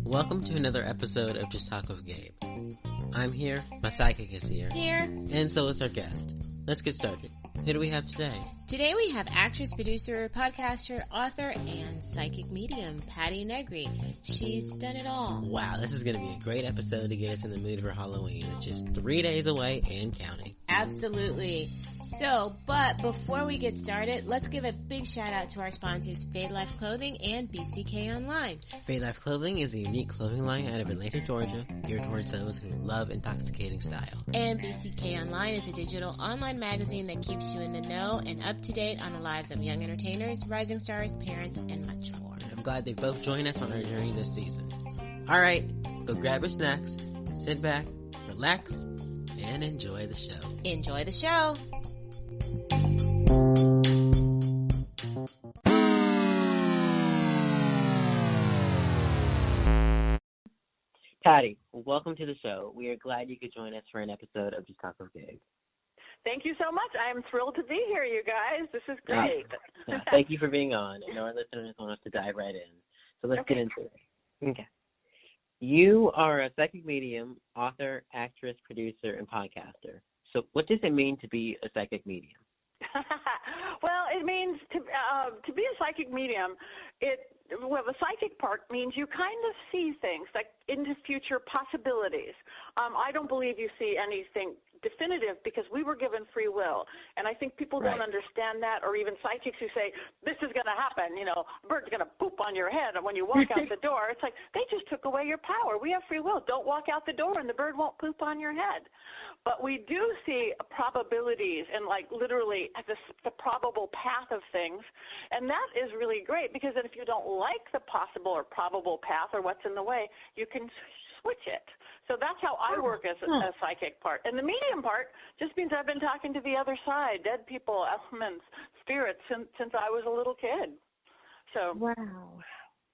Welcome to another episode of Just Talk with Gabe. I'm here, my psychic is here, and so is our guest. Let's get started. Who do we have today? Today we have actress, producer, podcaster, author, and psychic medium, Patti Negri. She's done it all. Wow, this is going to be a great episode to get us in the mood for Halloween. It's just 3 days away and counting. Absolutely. So, but before we get started, let's give a big shout out to our sponsors, Fade Life Clothing and BCK Online. Fade Life Clothing is a unique clothing line out of Atlanta, Georgia, geared towards those who love intoxicating style. And BCK Online is a digital online magazine that keeps you in the know and up to date on the lives of young entertainers, rising stars, parents, and much more. I'm glad they both joined us on our journey this season. Alright, go grab your snacks, sit back, relax, and enjoy the show. Enjoy the show! Patti, welcome to the show. We are glad you could join us for an episode of Just Talk with Gabe. Thank you so much. I'm thrilled to be here, you guys. This is great. Thank you for being on. I know our listeners want us to dive right in. So let's get into it. Okay. You are a psychic medium, author, actress, producer, and podcaster. So what does it mean to be a psychic medium? Well, it means to be a psychic medium, the psychic part means you kind of see things like into future possibilities. I don't believe you see anything definitive because we were given free will, and I think people don't understand that, or even psychics who say this is going to happen, a bird's going to poop on your head when you walk out the door. It's like they just took away your power. We have free will. Don't walk out the door and the bird won't poop on your head. But we do see probabilities and like literally the probable path of things, and that is really great because then if you don't like the possible or probable path or what's in the way, you can switch it. So that's how I work as a psychic part. And the medium part just means I've been talking to the other side, dead people, elements, spirits, since I was a little kid. So wow.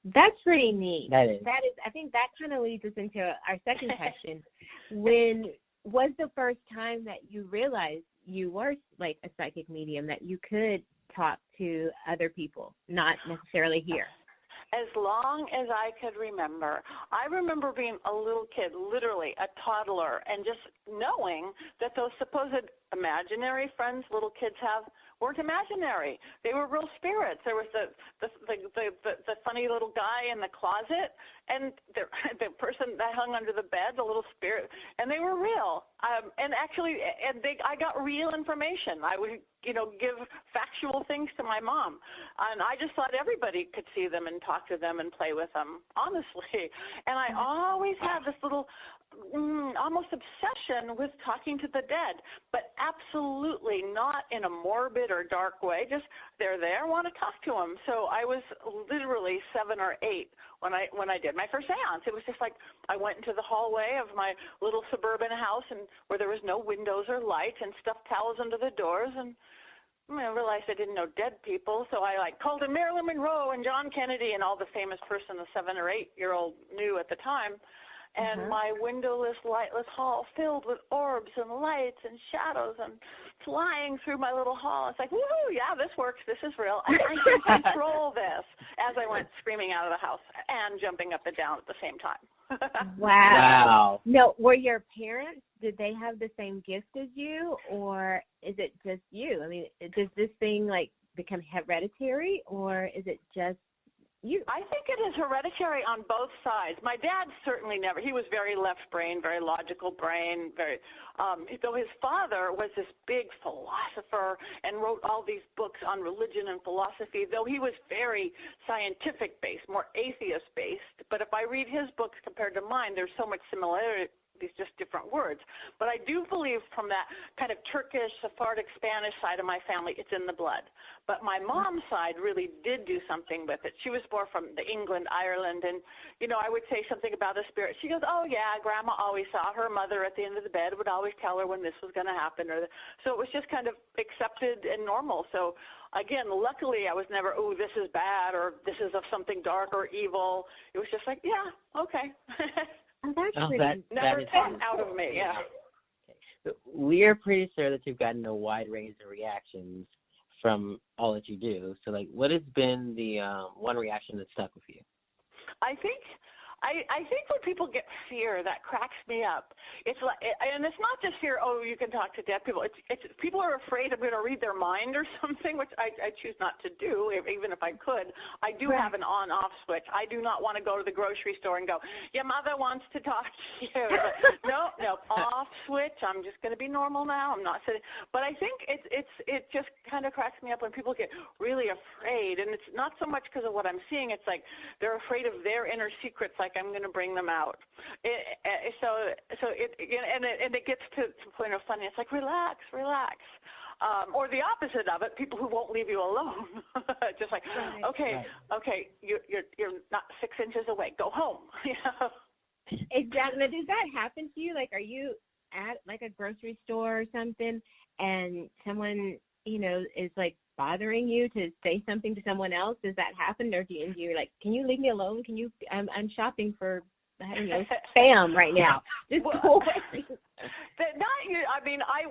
That's pretty neat. That is. I think that kind of leads us into our second question. When was the first time that you realized you were like a psychic medium, that you could talk to other people, not necessarily here? As long as I could remember. I remember being a little kid, literally a toddler, and just knowing that those supposed imaginary friends little kids have weren't imaginary. They were real spirits. There was the funny little guy in the closet, and the person that hung under the bed, the little spirit, and they were real. I got real information. I would, give factual things to my mom, and I just thought everybody could see them and talk to them and play with them, honestly. And I always had this little almost obsession with talking to the dead, but absolutely not in a morbid or dark way. Just they're there, want to talk to them. So I was literally 7 or 8 when I did my first seance. It was just like I went into the hallway of my little suburban house, and where there was no windows or lights, and stuffed towels under the doors, and I realized I didn't know dead people, so I called in Marilyn Monroe and John Kennedy and all the famous person the 7 or 8-year-old knew at the time. And my windowless, lightless hall filled with orbs and lights and shadows and flying through my little hall. It's like, woohoo, yeah, this works. This is real. I can control this, as I went screaming out of the house and jumping up and down at the same time. Wow. No, were your parents, did they have the same gift as you, or is it just you? I mean, does this thing become hereditary, or is it just you? I think it is hereditary on both sides. My dad certainly never. He was very left brain, very logical brain, very. Though his father was this big philosopher and wrote all these books on religion and philosophy, though he was very scientific based, more atheist based. But if I read his books compared to mine, there's so much similarity. These just different words. But I do believe from that kind of Turkish, Sephardic, Spanish side of my family, it's in the blood. But my mom's side really did do something with it. She was more from England, Ireland, and, I would say something about the spirit. She goes, oh, yeah, Grandma always saw her mother at the end of the bed, would always tell her when this was going to happen. So it was just kind of accepted and normal. So, again, luckily I was never, oh, this is bad, or this is of something dark or evil. It was just like, yeah, okay. Never taken out of me, yeah. Okay. So we are pretty sure that you've gotten a wide range of reactions from all that you do. So, like, what has been the one reaction that stuck with you? I think when people get fear, that cracks me up. It's like, and it's not just fear. Oh, you can talk to dead people. It's people are afraid I'm going to read their mind or something, which I choose not to do, even if I could. I do have an on-off switch. I do not want to go to the grocery store and go, your mother wants to talk to you. No, off switch. I'm just going to be normal now. I'm not sitting. But I think it just kind of cracks me up when people get really afraid, and it's not so much because of what I'm seeing. It's like they're afraid of their inner secrets. Like I'm going to bring them out. So it gets to the point of funny. It's like relax. Or the opposite of it, people who won't leave you alone. Just like, okay, you're not 6 inches away. Go home. Exactly. Now, does that happen to you? Like, are you at like a grocery store or something, and someone is like bothering you to say something to someone else? Does that happen, or do you like, can you leave me alone? Can you? I'm shopping for, I don't know, spam right now. Just go away.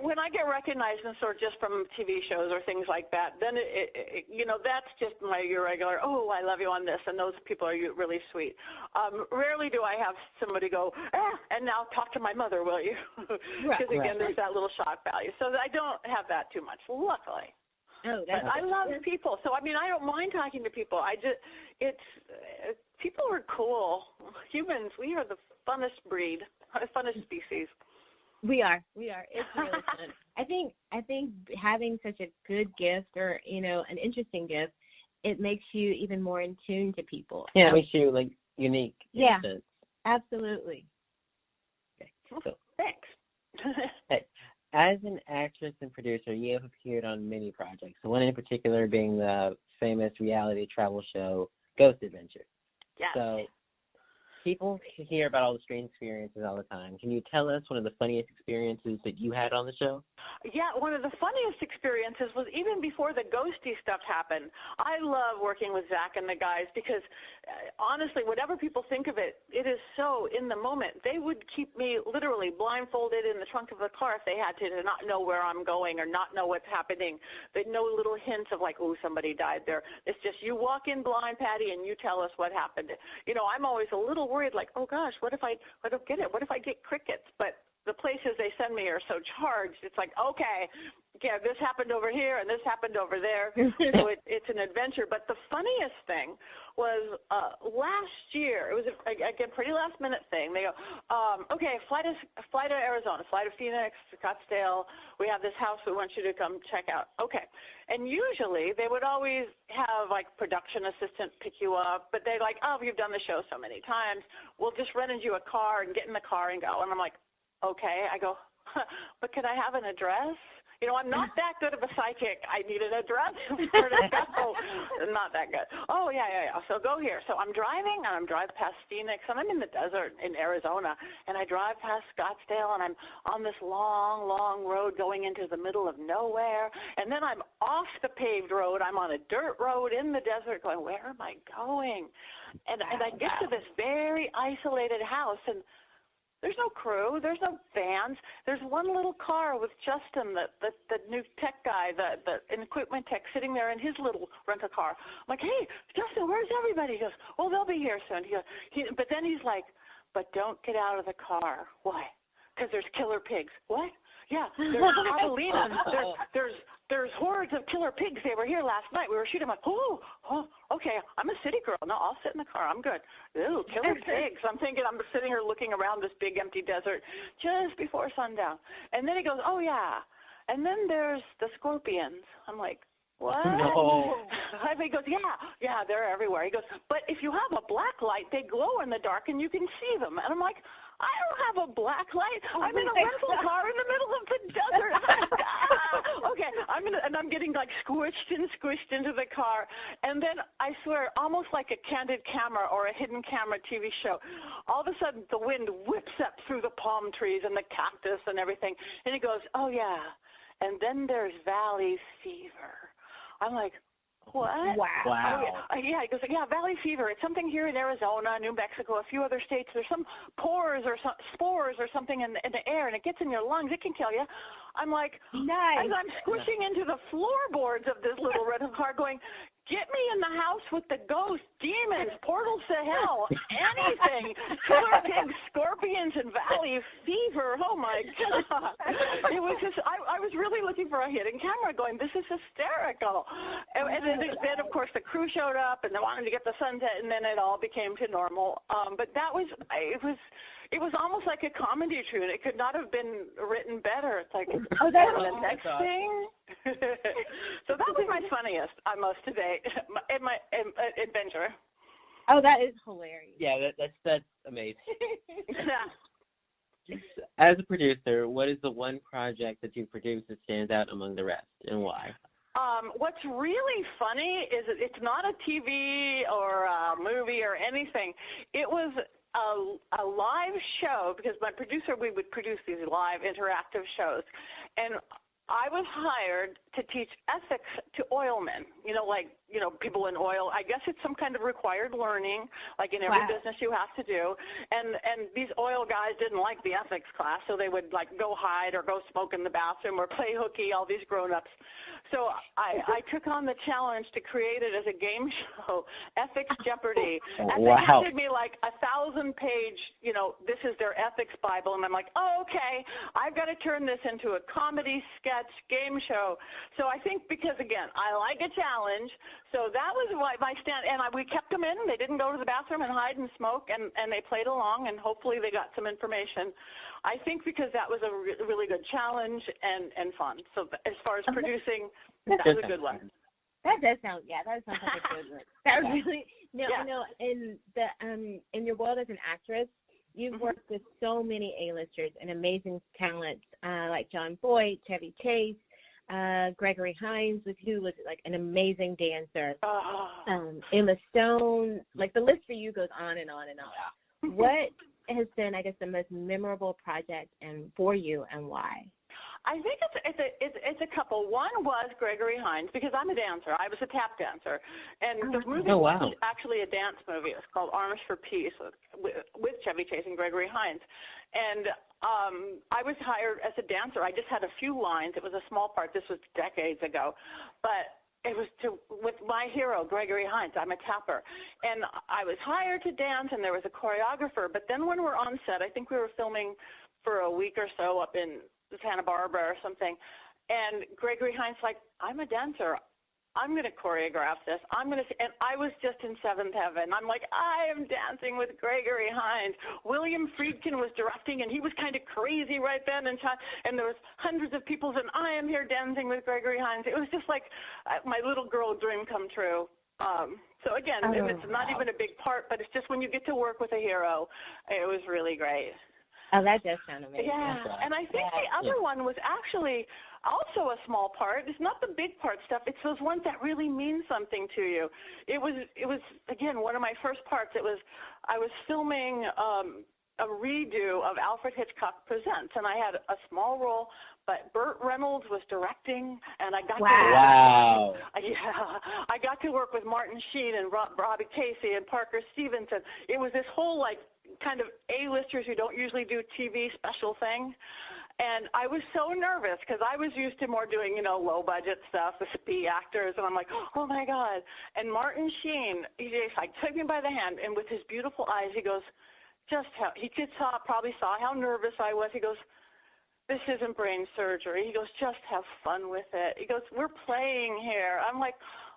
When I get recognized in store just from TV shows or things like that, then that's just my irregular. Oh, I love you on this, and those people are really sweet. Rarely do I have somebody go, and now talk to my mother, will you? Because again, there's that little shock value. So I don't have that too much, luckily. Oh, but I love people, so I don't mind talking to people. People are cool. Humans, we are the funnest breed, funnest species. We are. It's really fun. I think having such a good gift, or an interesting gift, it makes you even more in tune to people. Yeah, it makes you like unique. Yeah, absolutely. Okay, so thanks. Hey, as an actress and producer, you have appeared on many projects. So one in particular being the famous reality travel show Ghost Adventure. Yes. So people hear about all the strange experiences all the time. Can you tell us one of the funniest experiences that you had on the show? Yeah, one of the funniest experiences was even before the ghosty stuff happened. I love working with Zach and the guys because, honestly, whatever people think of it, it is so in the moment. They would keep me literally blindfolded in the trunk of the car if they had to not know where I'm going or not know what's happening. They'd know little hints of like, oh, somebody died there. It's just you walk in blind, Patty, and you tell us what happened. I'm always a little worried, like, oh gosh, what if I don't get it? What if I get crickets? But the places they send me are so charged. It's like, okay, yeah, this happened over here and this happened over there. So it's an adventure. But the funniest thing was last year. It was again pretty last minute thing. They go, okay, fly to Arizona, fly to Phoenix, Scottsdale. We have this house we want you to come check out. Okay, and usually they would always have like production assistant pick you up, but they're like, oh, you've done the show so many times, we'll just rent you a car and get in the car and go. And I'm like, okay. I go, but can I have an address? I'm not that good of a psychic. I need an address where to go. Not that good. Oh, yeah. So go here. So I'm driving, and I'm driving past Phoenix, and I'm in the desert in Arizona, and I drive past Scottsdale, and I'm on this long, long road going into the middle of nowhere, and then I'm off the paved road. I'm on a dirt road in the desert going, where am I going? And I get to this very isolated house, and there's no crew. There's no vans. There's one little car with Justin, the new tech guy, the equipment tech, sitting there in his little rental car. I'm like, hey, Justin, where's everybody? He goes, well, they'll be here soon. But then he's like, but don't get out of the car. Why? Because there's killer pigs. What? Yeah, there's javelina. There's hordes of killer pigs. They were here last night. We were shooting. I'm like, oh, okay. I'm a city girl. No, I'll sit in the car. I'm good. Ooh, killer pigs. I'm thinking I'm sitting here looking around this big empty desert just before sundown. And then he goes, oh, yeah. And then there's the scorpions. I'm like, what? No. He goes, yeah, they're everywhere. He goes, but if you have a black light, they glow in the dark and you can see them. And I'm like, I don't have a black light. I'm in a rental car in the middle of the desert. Okay, I'm getting like squished into the car, and then I swear, almost like a candid camera or a hidden camera TV show, all of a sudden the wind whips up through the palm trees and the cactus and everything, and he goes, oh yeah, and then there's valley fever. I'm like, What? Wow. Yeah, he goes, yeah, valley fever. It's something here in Arizona, New Mexico, a few other states. There's some spores or something in the air, and it gets in your lungs. It can kill you. I'm like, nice. As I'm squishing into the floorboards of this little rental car going, get me in the house with the ghosts, demons, portals to hell, anything. Killer pigs, scorpions, and valley fever. Oh, my God. It was just, I was really looking for a hidden camera going, this is hysterical. And then, of course, the crew showed up, and they wanted to get the sunset, and then it all became to normal. But that was, it was almost like a comedy tune. It could not have been written better. It's like, oh, that's the next thing. So that was my funniest, I must say, in my adventure. Oh, that is hilarious. Yeah, that's amazing. As a producer, what is the one project that you produced that stands out among the rest, and why? What's really funny is it's not a TV or a movie or anything. It was a live show, because my producer, we would produce these live interactive shows, and I was hired to teach ethics to oilmen, people in oil. I guess it's some kind of required learning, like in every business you have to do. And these oil guys didn't like the ethics class, so they would go hide or go smoke in the bathroom or play hooky, all these grown-ups. So I took on the challenge to create it as a game show, Ethics Jeopardy. And they handed me 1,000-page, this is their ethics Bible. And I'm like, oh, okay, I've got to turn this into a comedy sketch game show. So I think because, again, I like a challenge, so that was my stand. And we kept them in. They didn't go to the bathroom and hide and smoke, and they played along, and hopefully they got some information. I think because that was a really good challenge and fun. So as far as producing, that was a good one. That does sound, that sounds like a good one. That really, in your world as an actress, you've worked with so many A-listers and amazing talents like Jon Voight, Chevy Chase, Gregory Hines, who was an amazing dancer, Emma Stone. The list for you goes on and on and on. What has been, I guess, the most memorable project and for you, and why? I think it's a couple. One was Gregory Hines, because I'm a dancer. I was a tap dancer, and the movie was actually a dance movie. It was called Arms for Peace with Chevy Chase and Gregory Hines, and I was hired as a dancer. I just had a few lines. It was a small part. This was decades ago, but it was with my hero, Gregory Hines. I'm a tapper. And I was hired to dance, and there was a choreographer. But then when we're on set, I think we were filming for a week or so up in Santa Barbara or something, and Gregory Hines I'm a dancer. I'm going to choreograph this. And I was just in seventh heaven. I'm like, I am dancing with Gregory Hines. William Friedkin was directing, and he was kind of crazy right then, and there was hundreds of people, and I am here dancing with Gregory Hines. It was just like my little girl dream come true. So again, it's not even a big part, but it's just when you get to work with a hero, it was really great. Oh, that does sound amazing. Yeah, and I think the other one was actually also a small part. It's not the big part stuff. It's those ones that really mean something to you. It was again, one of my first parts. I was filming a redo of Alfred Hitchcock Presents, and I had a small role, but Burt Reynolds was directing, and I got I got to work with Martin Sheen and Robbie Casey and Parker Stevenson. It was this whole kind of A-listers who don't usually do TV special thing. And I was so nervous because I was used to more doing, low-budget stuff with B actors, and I'm like, oh, my God. And Martin Sheen, he just took me by the hand, and with his beautiful eyes, he goes, probably saw how nervous I was. He goes, this isn't brain surgery. He goes, just have fun with it. He goes, we're playing here. I'm like,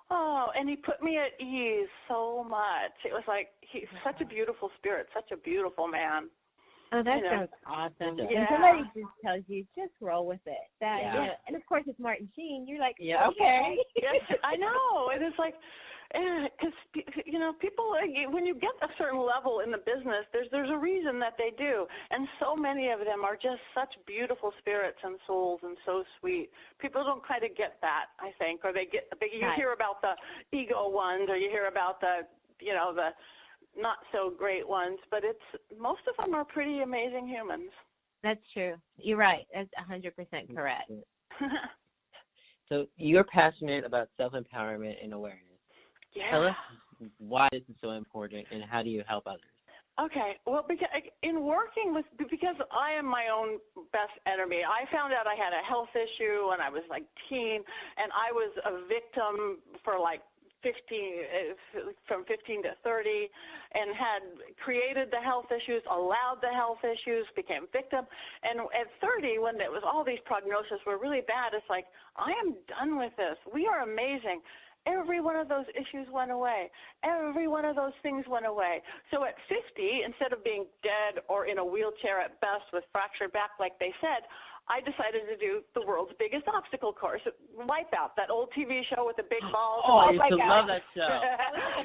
oh, and he put me at ease so much. It was he's such a beautiful spirit, such a beautiful man. Oh, that sounds awesome. Yeah. And somebody just tells you, just roll with it. And of course it's Martin Sheen. You're like, okay. Yes, I know. And it's because people, when you get a certain level in the business, there's a reason that they do, and so many of them are just such beautiful spirits and souls, and so sweet. People don't kind of get that, I think, or you hear about the ego ones, or you hear about the not so great ones, but most of them are pretty amazing humans. That's true. You're right. That's 100% correct. So you're passionate about self-empowerment and awareness. Yeah. Tell us why this is so important and how do you help others? Okay, well, because I am my own best enemy. I found out I had a health issue when I was like teen, and I was a victim for like from 15 to 30, and had created the health issues, allowed the health issues, became victim. And at 30, when it was all these prognoses were really bad, it's like, I am done with this. We are amazing. Every one of those issues went away. Every one of those things went away. So at 50, instead of being dead or in a wheelchair at best with fractured back like they said, I decided to do the world's biggest obstacle course, Wipeout, that old TV show with the big balls. Oh, I used to love that show.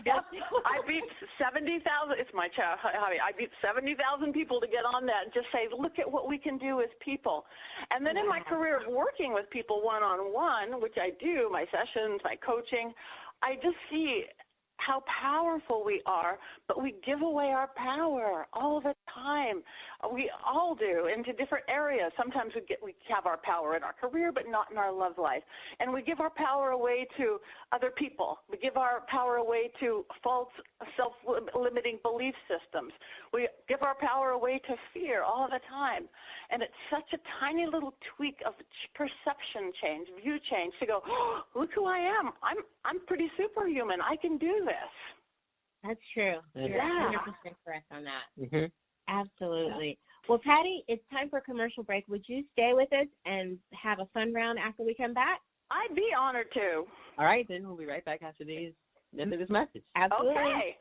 Yes, I beat 70,000. It's my hobby. I beat 70,000 people to get on that and just say, look at what we can do as people. And then in my career of working with people one-on-one, which I do, my sessions, my coaching, I just see how powerful we are, but we give away our power all the time. We all do, into different areas. Sometimes we have our power in our career, but not in our love life. And we give our power away to other people. We give our power away to false self-limiting belief systems. We give our power away to fear all the time. And it's such a tiny little tweak of perception change, view change, to go, oh, look who I am. I'm pretty superhuman. I can do this. That's true. You're 100% correct on that. Mm-hmm. Absolutely. Well, Patti, it's time for a commercial break. Would you stay with us and have a fun round after we come back? I'd be honored to. All right, then we'll be right back after the end of this message. Absolutely. Okay.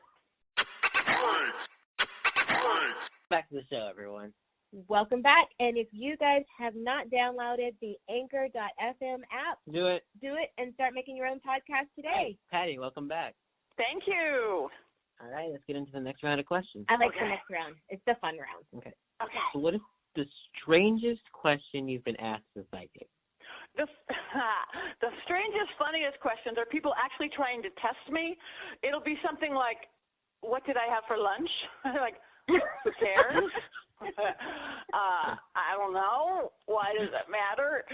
Back to the show, everyone. Welcome back. And if you guys have not downloaded the Anchor.fm app, Do it and start making your own podcast today. Hey, Patti, welcome back. Thank you. All right, let's get into the next round of questions. I like the next round. It's the fun round. Okay. Okay. So what is the strangest question you've been asked as a psychic? The strangest, funniest questions are people actually trying to test me. It'll be something like, what did I have for lunch? Like, who cares? I don't know. Why does it matter?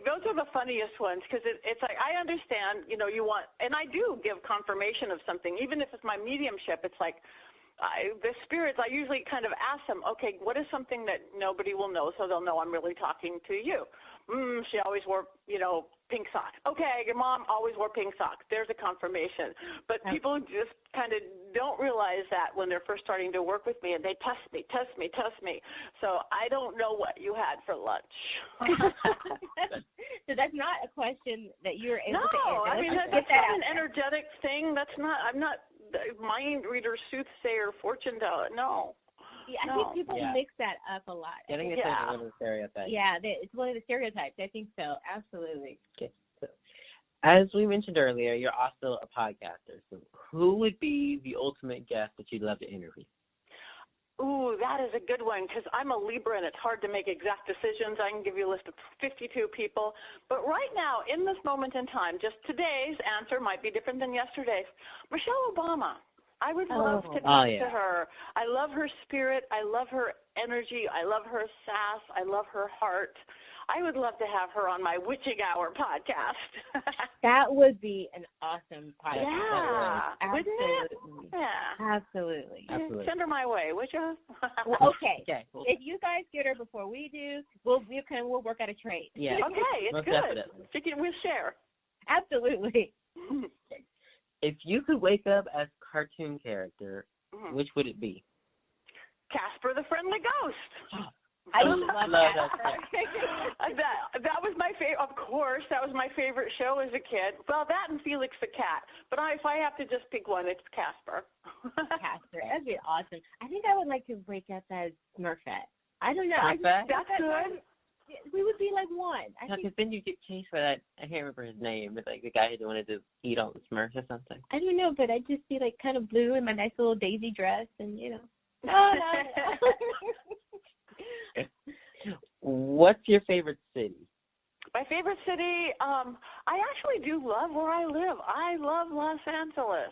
Those are the funniest ones, because it's like, I understand, you want, and I do give confirmation of something, even if it's my mediumship. It's like, the spirits, I usually kind of ask them, okay, what is something that nobody will know, so they'll know I'm really talking to you? She always wore, pink socks. Okay, your mom always wore pink socks. There's a confirmation. But people just kind of don't realize that when they're first starting to work with me, and they test me. So I don't know what you had for lunch. So that's not a question that you're able to answer. No, I mean, that's not an energetic thing. I'm not mind reader, soothsayer, fortune teller. No. Yeah, I think people mix that up a lot. I think it's one of the stereotypes. Yeah, it's one of the stereotypes. I think so. Absolutely. Okay. So, as we mentioned earlier, you're also a podcaster. So who would be the ultimate guest that you'd love to interview? Ooh, that is a good one, because I'm a Libra and it's hard to make exact decisions. I can give you a list of 52 people. But right now, in this moment in time, just today's answer might be different than yesterday's. Michelle Obama. I would love to talk to her. I love her spirit. I love her energy. I love her sass. I love her heart. I would love to have her on my Witching Hour podcast. That would be an awesome podcast. Yeah. Absolutely. Yeah. Absolutely. Send her my way, would you? Well, okay. If you guys get her before we do, we'll work out a trade. Yeah. Okay, it's most good. Definitely. We'll share. Absolutely. If you could wake up as a cartoon character, which would it be? Casper the Friendly Ghost. I love that. That was my favorite. Of course, that was my favorite show as a kid. Well, that and Felix the Cat. But if I have to just pick one, it's Casper. Casper, that'd be awesome. I think I would like to wake up as Smurfette. I don't know. That's good. We would be like one. Because then you get chased by that. I can't remember his name, but like the guy who wanted to eat all the Smurfs or something. I don't know, but I'd just be like kind of blue in my nice little daisy dress, and No. What's your favorite city? My favorite city, I actually do love where I live. I love Los Angeles.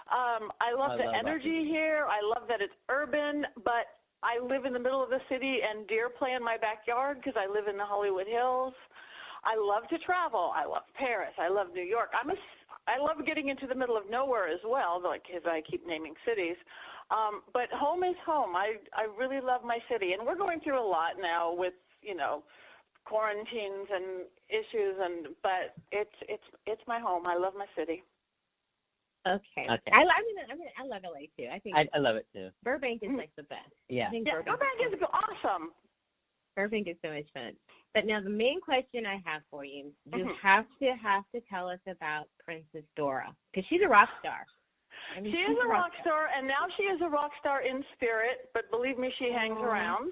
I love the energy here. I love that it's urban, but I live in the middle of the city and deer play in my backyard because I live in the Hollywood Hills. I love to travel. I love Paris. I love New York. I love getting into the middle of nowhere as well, like as I keep naming cities. But home is home. I really love my city, and we're going through a lot now with, quarantines and issues, but it's my home. I love my city. Okay. I love LA too. I love it too. Burbank is like the best. Yeah. Burbank is awesome. Burbank is so much fun. But now the main question I have for you, you have to tell us about Princess Dora, because she's a rock star. She is a rock star, and now she is a rock star in spirit, but believe me, she hangs around.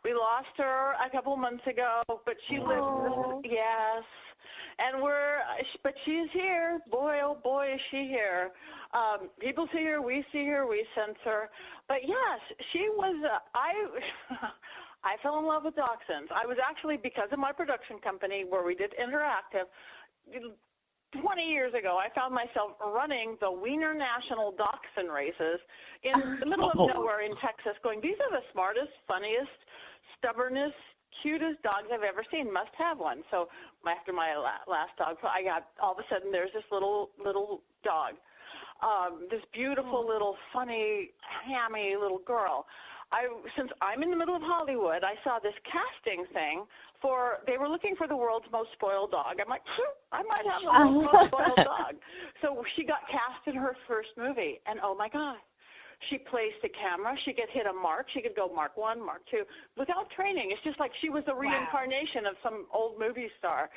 We lost her a couple months ago, but she lives, yes. And but she's here. Boy, oh boy, is she here. People see her, we sense her. But yes, she was, I fell in love with dachshunds. I was actually, because of my production company where we did interactive, 20 years ago, I found myself running the Wiener National Dachshund races in the middle of nowhere in Texas, going, these are the smartest, funniest, stubbornest, cutest dogs I've ever seen. Must have one. So after my last dog, I got, all of a sudden, there's this little dog, this beautiful little funny, hammy little girl. Since I'm in the middle of Hollywood, I saw this casting thing they were looking for the world's most spoiled dog. I'm like, I might have the world's most spoiled dog. So she got cast in her first movie, and oh my God. She placed the camera. She could hit a mark. She could go mark 1, mark 2 without training. It's just like she was a reincarnation of some old movie star.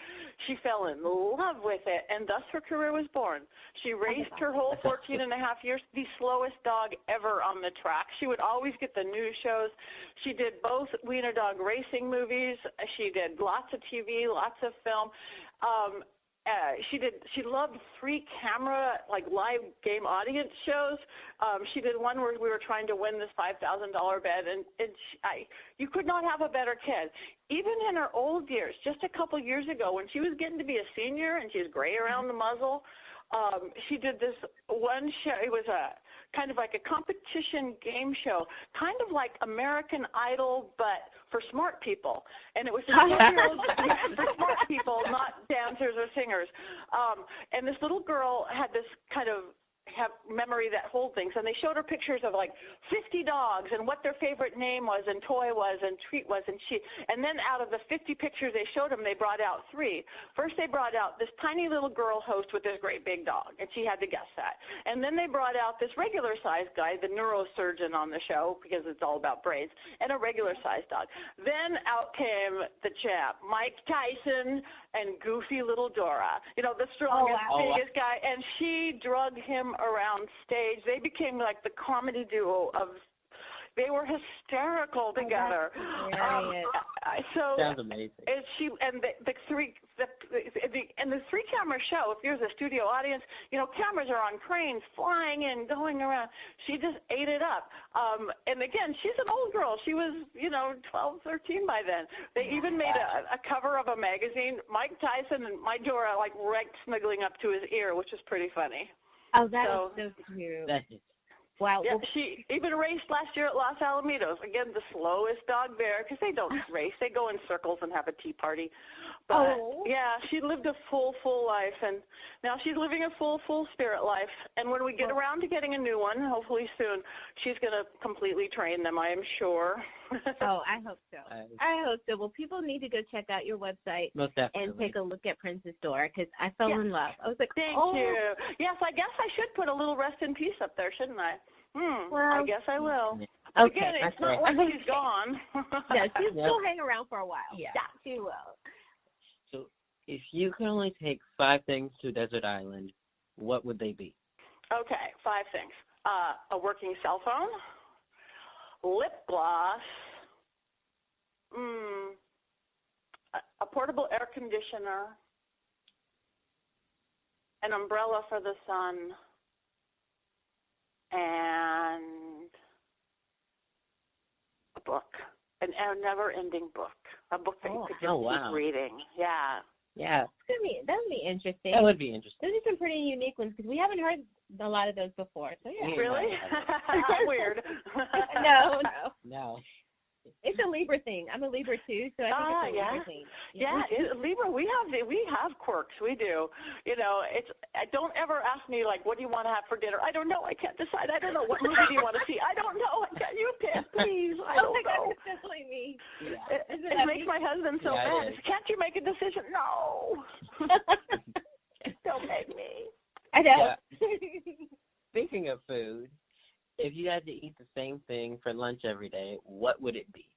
She fell in love with it, and thus her career was born. She raced her whole 14 and a half years, the slowest dog ever on the track. She would always get the news shows. She did both wiener dog racing movies. She did lots of TV, lots of film. She loved free camera, like live game audience shows. She did one where we were trying to win this $5,000 bet, and you could not have a better kid. Even in her old years, just a couple years ago, when she was getting to be a senior and she was gray around the muzzle, she did this one show. It was a kind of like a competition game show, kind of like American Idol, but for smart people. And it was for smart people, not dancers or singers. And this little girl had this kind of memory that hold things, and they showed her pictures of like 50 dogs and what their favorite name was and toy was and treat was, and then out of the 50 pictures they showed them, they brought out 3. First they brought out this tiny little girl host with this great big dog, and she had to guess that. And then they brought out this regular sized guy, the neurosurgeon on the show, because it's all about braids, and a regular sized dog. Then out came the champ, Mike Tyson and goofy little Dora, the strongest, biggest guy, and she drugged him around stage. They became like the comedy duo they were hysterical together. Sounds amazing. And the 3-camera show, if there's a studio audience, cameras are on cranes flying in, going around. She just ate it up. And again, she's an old girl. She was, 12, 13 by then. They even made a cover of a magazine. Mike Tyson and my Dora like right snuggling up to his ear, which is pretty funny. Oh, that is so cute. Wow. Yeah, she even raced last year at Los Alamitos. Again, the slowest dog there, because they don't race. They go in circles and have a tea party. But, yeah, she lived a full life, and now she's living a full spirit life. And when we get around to getting a new one, hopefully soon, she's going to completely train them, I am sure. I hope so. I hope so. Well, people need to go check out your website and take a look at Princess Dora, because I fell in love. I was like, Thank you. Yes, I guess I should put a little rest in peace up there, shouldn't I? Well, I guess I will. Okay. Again, it's not like she's gone. No, she'll still hang around for a while. Yeah, she will. So if you could only take 5 things to a desert island, what would they be? Okay, 5 things. A working cell phone, lip gloss, a portable air conditioner, an umbrella for the sun, and a book, a never-ending book, a book that you could just keep reading. Yeah. That would be interesting. That would be interesting. Those are some pretty unique ones, because we haven't heard a lot of those before. So yeah. Really? Weird. No. It's a Libra thing. I'm a Libra too, so I think it's a Libra thing. Libra, we have quirks. We do. You know, don't ever ask me like, what do you want to have for dinner? I don't know. I can't decide. I don't know. What movie do you want to see? I don't know. You pick, please. I don't know. That's definitely me. Yeah. It makes my husband so mad. Can't you make a decision? No. Don't make me. I know. Yeah. Speaking of food, if you had to eat the same thing for lunch every day, what would it be?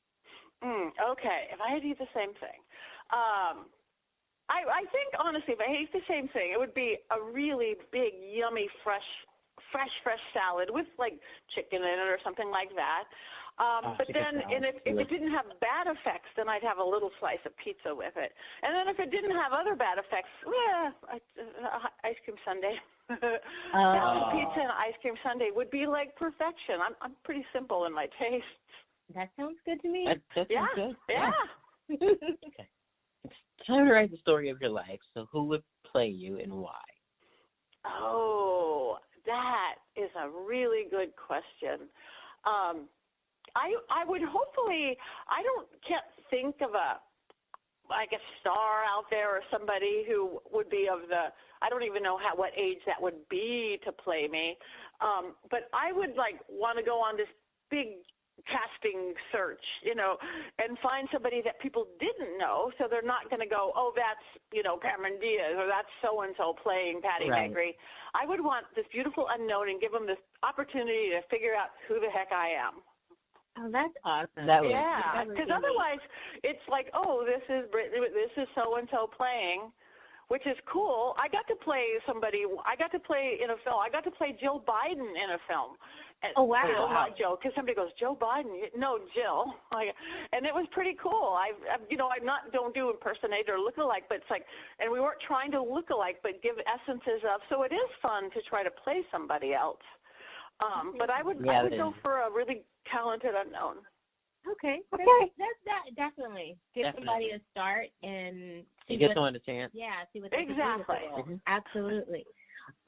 Okay, if I had to eat the same thing, I think honestly, if I ate the same thing, it would be a really big, yummy, fresh salad with like chicken in it or something like that. But then, if it didn't have bad effects, then I'd have a little slice of pizza with it. And then if it didn't have other bad effects, ice cream sundae. Pizza and ice cream sundae would be like perfection. I'm pretty simple in my tastes. That sounds good to me. That sounds good. Yeah. Okay. It's time to write the story of your life. So who would play you and why? Oh, that is a really good question. I would hopefully, can't think of a star out there or somebody who would be I don't even know what age that would be to play me. But I would want to go on this big casting search, and find somebody that people didn't know, so they're not going to go, oh, that's, Cameron Diaz, or that's so-and-so playing Patti Negri. I would want this beautiful unknown and give them this opportunity to figure out who the heck I am. Oh, that's awesome. Because otherwise it's like, oh, this is so-and-so playing, which is cool. I got to play in a film. I got to play Jill Biden in a film. Oh, wow. Not Joe, because somebody goes, Joe Biden? No, Jill. And it was pretty cool. Don't do impersonator or look-alike, but it's like, and we weren't trying to look alike, but give essences of, so it is fun to try to play somebody else. But I would go for a really talented unknown. Okay. That definitely give somebody a start and see give someone a chance. Yeah, see what they exactly. can do. Absolutely.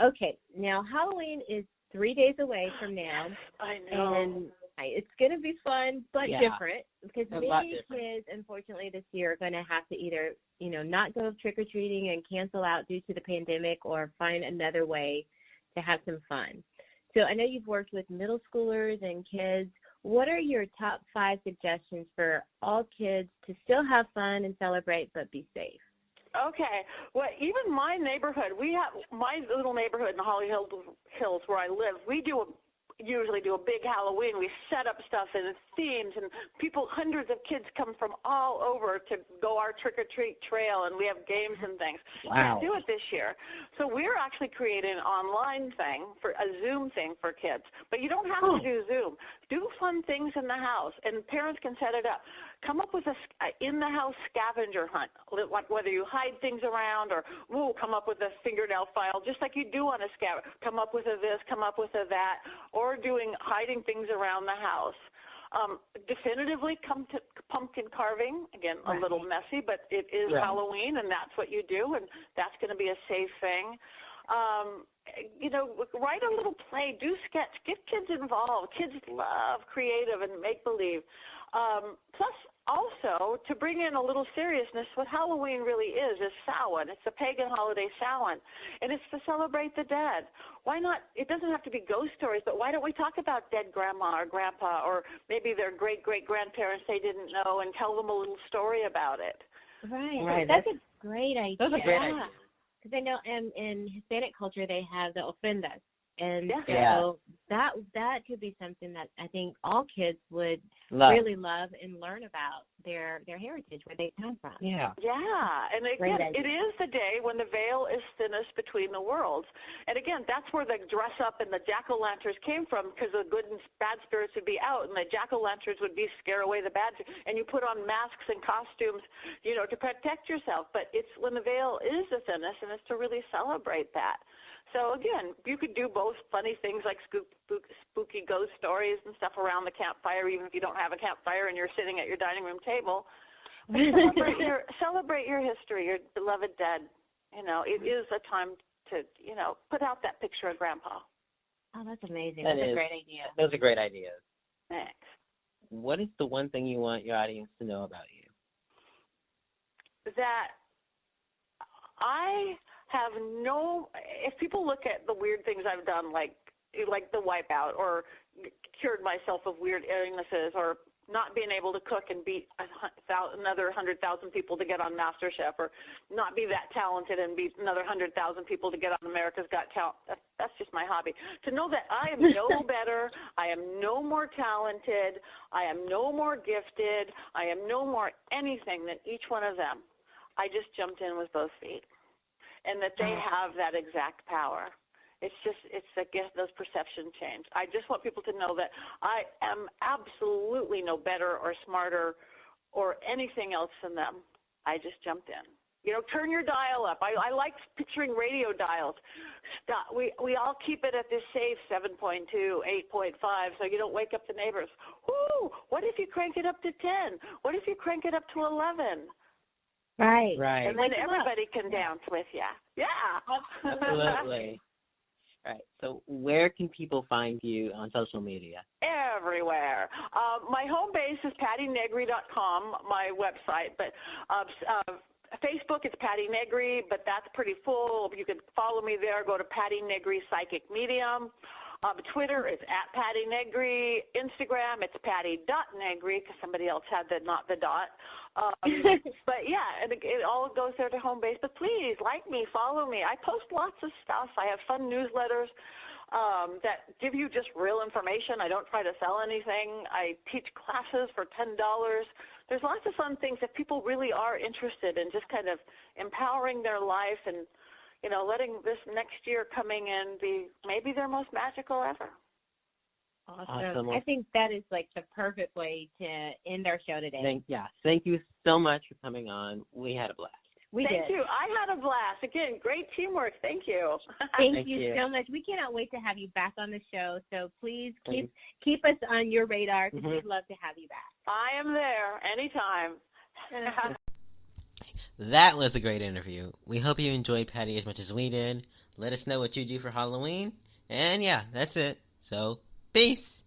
Okay, now Halloween is 3 days away from now. I know. And it's going to be fun, but different, because many kids, unfortunately, this year are going to have to either, not go trick-or-treating and cancel out due to the pandemic, or find another way to have some fun. So I know you've worked with middle schoolers and kids. What are your top 5 suggestions for all kids to still have fun and celebrate but be safe? Okay. Well, even my neighborhood, my little neighborhood in Holly Hills where I live, we usually do a big Halloween. We set up stuff and it's themes, and hundreds of kids come from all over to go our trick-or-treat trail, and we have games and things. Wow. Can't do it this year. So we're actually creating an online thing, for a Zoom thing for kids. But you don't have to do Zoom. Do fun things in the house, and parents can set it up. Come up with a in-the-house scavenger hunt, whether you hide things around or come up with a fingernail file, just like you do on a scavenger. Come up with a this, come up with a that, or hiding things around the house. Definitively come to pumpkin carving. Again, a little messy, but it is Halloween, and that's what you do, and that's going to be a safe thing. Write a little play, do sketch, get kids involved. Kids love creative and make-believe. Plus, also, to bring in a little seriousness, what Halloween really is Samhain. It's a pagan holiday, Samhain, and it's to celebrate the dead. Why not? It doesn't have to be ghost stories, but why don't we talk about dead grandma or grandpa, or maybe their great-great-grandparents they didn't know, and tell them a little story about it? Right. That's a great idea. That's a great idea. Because I know in Hispanic culture they have the ofrendas. And so that could be something that I think all kids would really love and learn about their heritage, where they come from. Yeah, and again, it is the day when the veil is thinnest between the worlds. And again, that's where the dress up and the jack-o'-lanterns came from, because the good and bad spirits would be out, and the jack-o'-lanterns would be scare away the bad, and you put on masks and costumes, to protect yourself. But it's when the veil is the thinnest, and it's to really celebrate that. So, again, you could do both funny things like spooky ghost stories and stuff around the campfire, even if you don't have a campfire and you're sitting at your dining room table. Celebrate your history, your beloved dead. It is a time to, put out that picture of Grandpa. Oh, that's amazing. That's a great idea. Those are great ideas. Thanks. what is the one thing you want your audience to know about you? That I have if people look at the weird things I've done, like the wipeout, or cured myself of weird illnesses, or not being able to cook and beat another 100,000 people to get on MasterChef, or not be that talented and beat another 100,000 people to get on America's Got Talent. That's just my hobby. To know that I am no better, I am no more talented, I am no more gifted, I am no more anything than each one of them. I just jumped in with both feet, and that they have that exact power. It's a gift, those perception change. I just want people to know that I am absolutely no better or smarter or anything else than them. I just jumped in. Turn your dial up. I like picturing radio dials. We all keep it at this safe 7.2, 8.5, so you don't wake up the neighbors. Ooh, what if you crank it up to 10? What if you crank it up to 11? Right. And then everybody can dance with you. Yeah. Absolutely. Right. So where can people find you on social media? Everywhere. My home base is pattinegri.com, my website. But Facebook, it's Patti Negri, but that's pretty full. You can follow me there. Go to Patti Negri Psychic Medium. Twitter is at Patti Negri. Instagram, it's Patti.Negri, because somebody else had not the dot. But yeah, and it all goes there to home base. But please like me, follow me. I post lots of stuff. I have fun newsletters that give you just real information. I don't try to sell anything. I teach classes for $10. There's lots of fun things if people really are interested in just kind of empowering their life and letting this next year coming in be maybe their most magical ever. Awesome. I think that is like the perfect way to end our show today. Thank you so much for coming on. We had a blast. Thank you. I had a blast. Again, great teamwork. Thank you. Thank you so much. We cannot wait to have you back on the show. So please keep us on your radar, because we'd love to have you back. I am there anytime. That was a great interview. We hope you enjoyed Patti as much as we did. Let us know what you do for Halloween. And yeah, that's it. So, peace.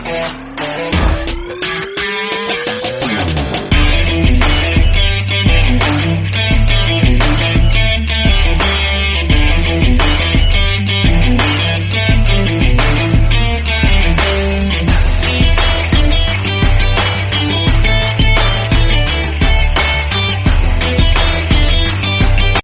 Yeah.